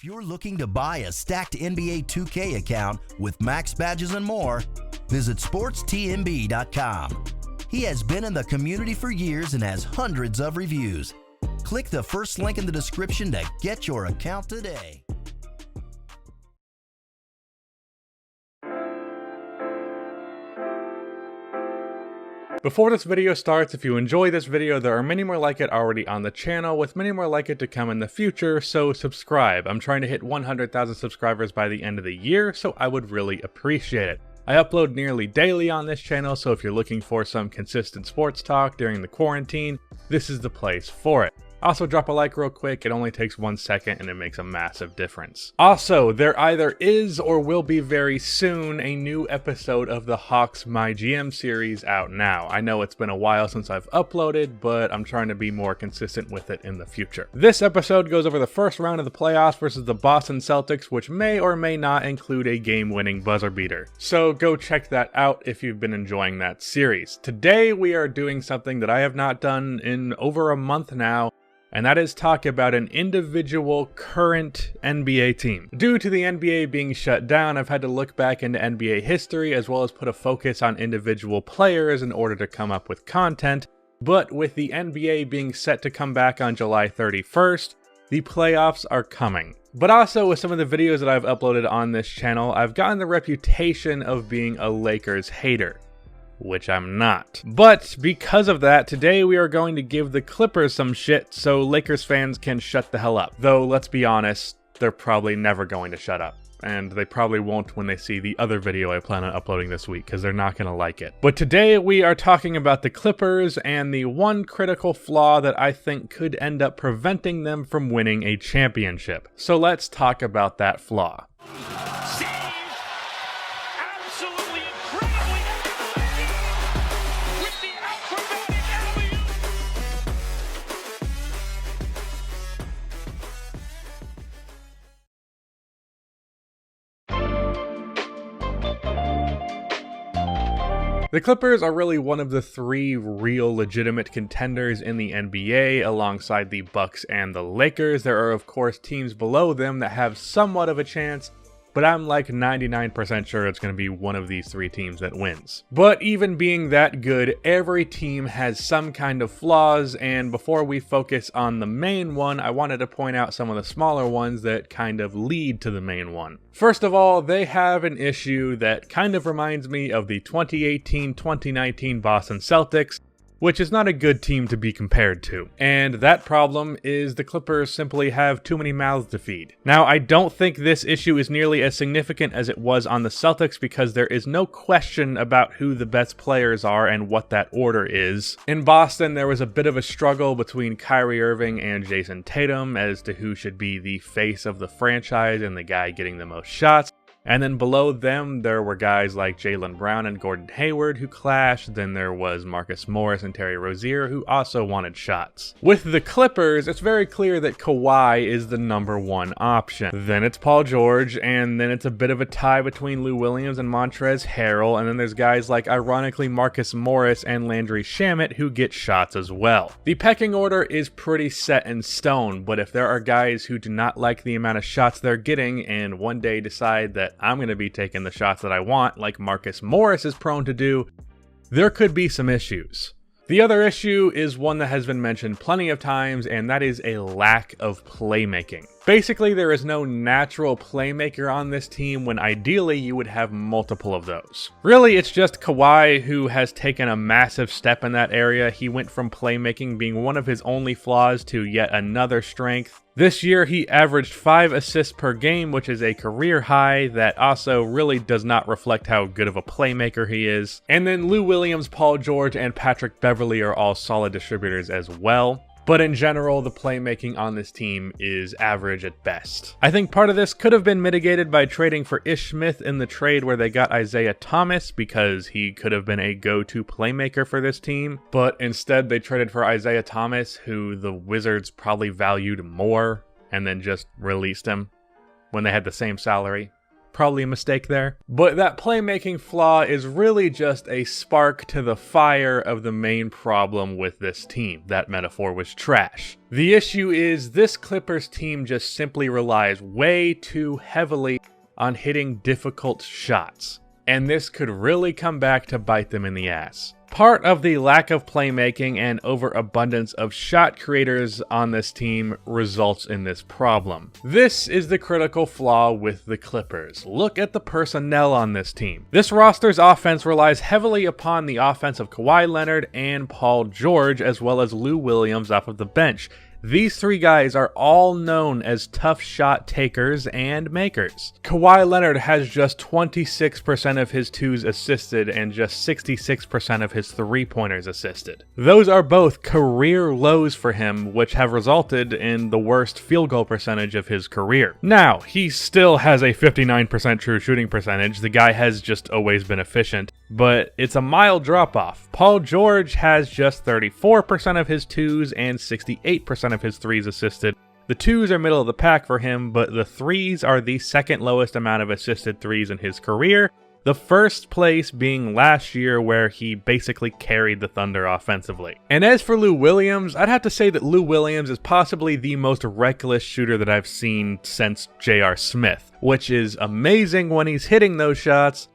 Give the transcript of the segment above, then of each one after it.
If you're looking to buy a stacked NBA 2K account with max badges and more, visit sportstmb.com. He has been in the community for years and has hundreds of reviews. Click the first link in the description to get your account today. Before this video starts, if you enjoy this video, there are many more like it already on the channel, with many more like it to come in the future, so subscribe. I'm trying to hit 100,000 subscribers by the end of the year, so I would really appreciate it. I upload nearly daily on this channel, so if you're looking for some consistent sports talk during the quarantine, this is the place for it. Also, drop a like real quick, it only takes 1 second and it makes a massive difference. Also, there either is or will be very soon a new episode of the Hawks My GM series out now. I know it's been a while since I've uploaded, but I'm trying to be more consistent with it in the future. This episode goes over the first round of the playoffs versus the Boston Celtics, which may or may not include a game-winning buzzer beater. So go check that out if you've been enjoying that series. Today we are doing something that I have not done in over a month now, and that is talk about an individual current NBA team. Due to the NBA being shut down, I've had to look back into NBA history as well as put a focus on individual players in order to come up with content. But with the NBA being set to come back on July 31st, the playoffs are coming. But also with some of the videos that I've uploaded on this channel, I've gotten the reputation of being a Lakers hater, which I'm not. But because of that, today we are going to give the Clippers some shit so Lakers fans can shut the hell up. Though, let's be honest, they're probably never going to shut up. And they probably won't when they see the other video I plan on uploading this week, because they're not going to like it. But today we are talking about the Clippers and the one critical flaw that I think could end up preventing them from winning a championship. So let's talk about that flaw. The Clippers are really one of the three real legitimate contenders in the NBA alongside the Bucks and the Lakers. There are of course teams below them that have somewhat of a chance, but I'm like 99% sure it's going to be one of these three teams that wins. But even being that good, every team has some kind of flaws, and before we focus on the main one, I wanted to point out some of the smaller ones that kind of lead to the main one. First of all, they have an issue that kind of reminds me of the 2018-2019 Boston Celtics, which is not a good team to be compared to. And that problem is the Clippers simply have too many mouths to feed. Now, I don't think this issue is nearly as significant as it was on the Celtics because there is no question about who the best players are and what that order is. In Boston, there was a bit of a struggle between Kyrie Irving and Jason Tatum as to who should be the face of the franchise and the guy getting the most shots. And then below them, there were guys like Jaylen Brown and Gordon Hayward who clashed. Then there was Marcus Morris and Terry Rozier who also wanted shots. With the Clippers, it's very clear that Kawhi is the #1 option. Then it's Paul George, and then it's a bit of a tie between Lou Williams and Montrezl Harrell. And then there's guys like, ironically, Marcus Morris and Landry Shamet who get shots as well. The pecking order is pretty set in stone, but if there are guys who do not like the amount of shots they're getting and one day decide that I'm going to be taking the shots that I want, like Marcus Morris is prone to do, there could be some issues. The other issue is one that has been mentioned plenty of times, and that is a lack of playmaking. Basically, there is no natural playmaker on this team when ideally you would have multiple of those. Really, it's just Kawhi who has taken a massive step in that area. He went from playmaking being one of his only flaws to yet another strength. This year, he averaged 5 assists per game, which is a career high that also really does not reflect how good of a playmaker he is. And then Lou Williams, Paul George, and Patrick Beverley are all solid distributors as well. But in general, the playmaking on this team is average at best. I think part of this could have been mitigated by trading for Ish Smith in the trade where they got Isaiah Thomas, because he could have been a go-to playmaker for this team. But instead, they traded for Isaiah Thomas, who the Wizards probably valued more, and then just released him when they had the same salary. Probably a mistake there. But that playmaking flaw is really just a spark to the fire of the main problem with this team. That metaphor was trash. The issue is this Clippers team just simply relies way too heavily on hitting difficult shots. And this could really come back to bite them in the ass. Part of the lack of playmaking and overabundance of shot creators on this team results in this problem. This is the critical flaw with the Clippers. Look at the personnel on this team. This roster's offense relies heavily upon the offense of Kawhi Leonard and Paul George, as well as Lou Williams off of the bench. These three guys are all known as tough shot takers and makers. Kawhi Leonard has just 26% of his twos assisted and just 66% of his three-pointers assisted. Those are both career lows for him, which have resulted in the worst field goal percentage of his career. Now, he still has a 59% true shooting percentage. The guy has just always been efficient, but it's a mild drop-off. Paul George has just 34% of his twos and 68% of his threes assisted. The twos are middle of the pack for him, but the threes are the second lowest amount of assisted threes in his career. The first place being last year, where he basically carried the Thunder offensively. And as for Lou Williams, I'd have to say that Lou Williams is possibly the most reckless shooter that I've seen since J.R. Smith, which is amazing when he's hitting those shots,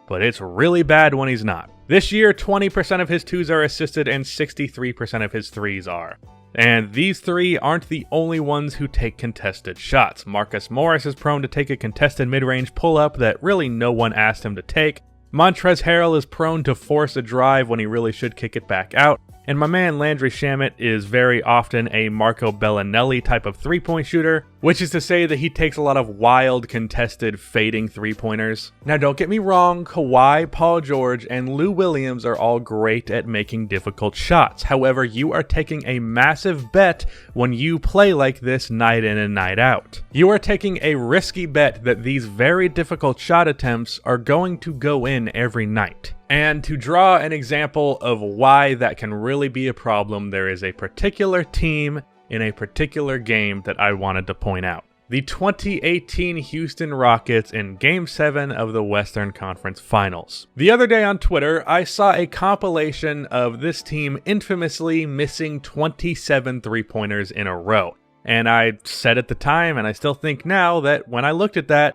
but it's really bad when he's not. This year, 20% of his twos are assisted and 63% of his threes are. And these three aren't the only ones who take contested shots. Marcus Morris is prone to take a contested mid-range pull-up that really no one asked him to take. Montrezl Harrell is prone to force a drive when he really should kick it back out. And my man Landry Shamet is very often a Marco Bellinelli type of three-point shooter, which is to say that he takes a lot of wild, contested, fading three-pointers. Now don't get me wrong, Kawhi, Paul George, and Lou Williams are all great at making difficult shots. However, you are taking a massive bet when you play like this night in and night out. You are taking a risky bet that these very difficult shot attempts are going to go in every night. And to draw an example of why that can really be a problem, there is a particular team in a particular game that I wanted to point out. The 2018 Houston Rockets in Game 7 of the Western Conference Finals. The other day on Twitter, I saw a compilation of this team infamously missing 27 three-pointers in a row. And I said at the time, and I still think now, that when I looked at that,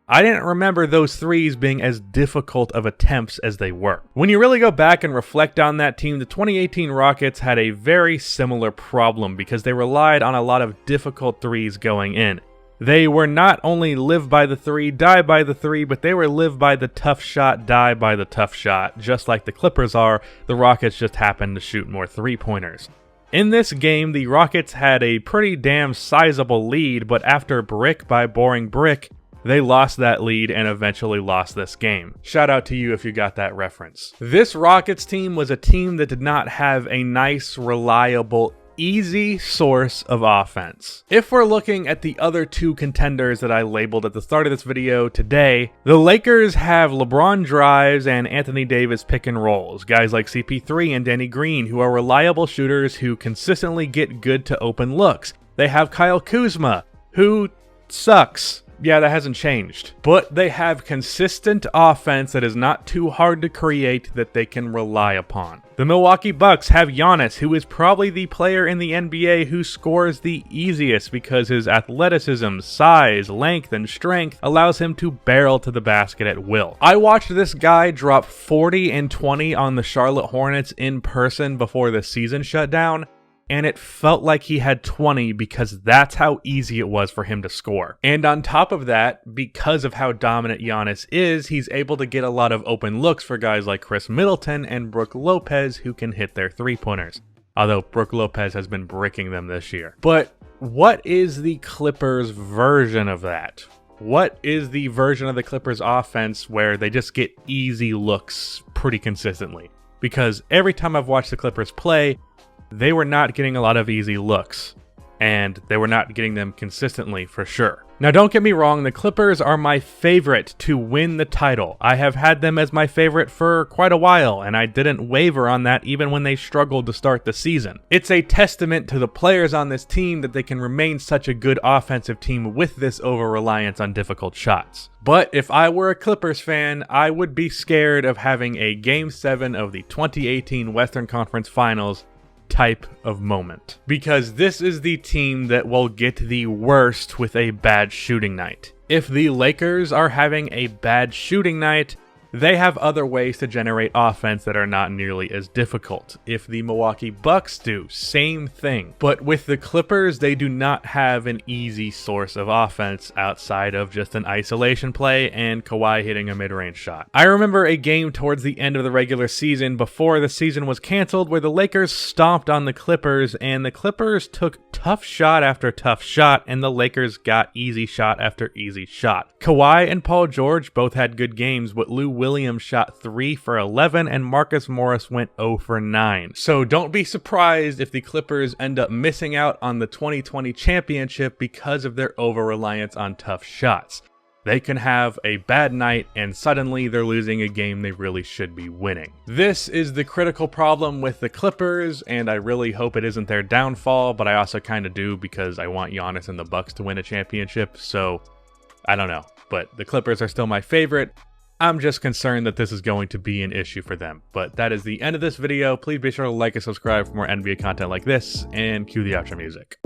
I didn't remember those threes being as difficult of attempts as they were. When you really go back and reflect on that team, the 2018 Rockets had a very similar problem because they relied on a lot of difficult threes going in. They were not only live by the three, die by the three, but they were live by the tough shot, die by the tough shot. Just like the Clippers are, the Rockets just happened to shoot more three-pointers. In this game, the Rockets had a pretty damn sizable lead, but after brick by boring brick, they lost that lead and eventually lost this game. Shout out to you if you got that reference. This Rockets team was a team that did not have a nice, reliable, easy source of offense. If we're looking at the other two contenders that I labeled at the start of this video today, the Lakers have LeBron drives and Anthony Davis pick and rolls, guys like CP3 and Danny Green who are reliable shooters who consistently get good to open looks. They have Kyle Kuzma, who sucks. Yeah, that hasn't changed. But they have consistent offense that is not too hard to create that they can rely upon. The Milwaukee Bucks have Giannis, who is probably the player in the NBA who scores the easiest because his athleticism, size, length, and strength allows him to barrel to the basket at will. I watched this guy drop 40 and 20 on the Charlotte Hornets in person before the season shut down, and it felt like he had 20 because that's how easy it was for him to score. And on top of that, because of how dominant Giannis is, he's able to get a lot of open looks for guys like Chris Middleton and Brook Lopez who can hit their three-pointers. Although Brook Lopez has been bricking them this year. But what is the Clippers' version of that? What is the version of the Clippers' offense where they just get easy looks pretty consistently? Because every time I've watched the Clippers play, they were not getting a lot of easy looks, and they were not getting them consistently for sure. Now don't get me wrong, the Clippers are my favorite to win the title. I have had them as my favorite for quite a while, and I didn't waver on that even when they struggled to start the season. It's a testament to the players on this team that they can remain such a good offensive team with this over-reliance on difficult shots. But if I were a Clippers fan, I would be scared of having a Game 7 of the 2018 Western Conference Finals type of moment, because this is the team that will get the worst with a bad shooting night. If the Lakers are having a bad shooting night, they have other ways to generate offense that are not nearly as difficult. If the Milwaukee Bucks do, same thing. But with the Clippers, they do not have an easy source of offense outside of just an isolation play and Kawhi hitting a mid-range shot. I remember a game towards the end of the regular season before the season was canceled where the Lakers stomped on the Clippers and the Clippers took tough shot after tough shot and the Lakers got easy shot after easy shot. Kawhi and Paul George both had good games, but Lou Williams shot 3 for 11 and Marcus Morris went 0 for 9. So don't be surprised if the Clippers end up missing out on the 2020 championship because of their over-reliance on tough shots. They can have a bad night and suddenly they're losing a game they really should be winning. This is the critical problem with the Clippers, and I really hope it isn't their downfall, but I also kind of do because I want Giannis and the Bucks to win a championship, so I don't know. But the Clippers are still my favorite. I'm just concerned that this is going to be an issue for them. But that is the end of this video. Please be sure to like and subscribe for more NBA content like this, and cue the outro music.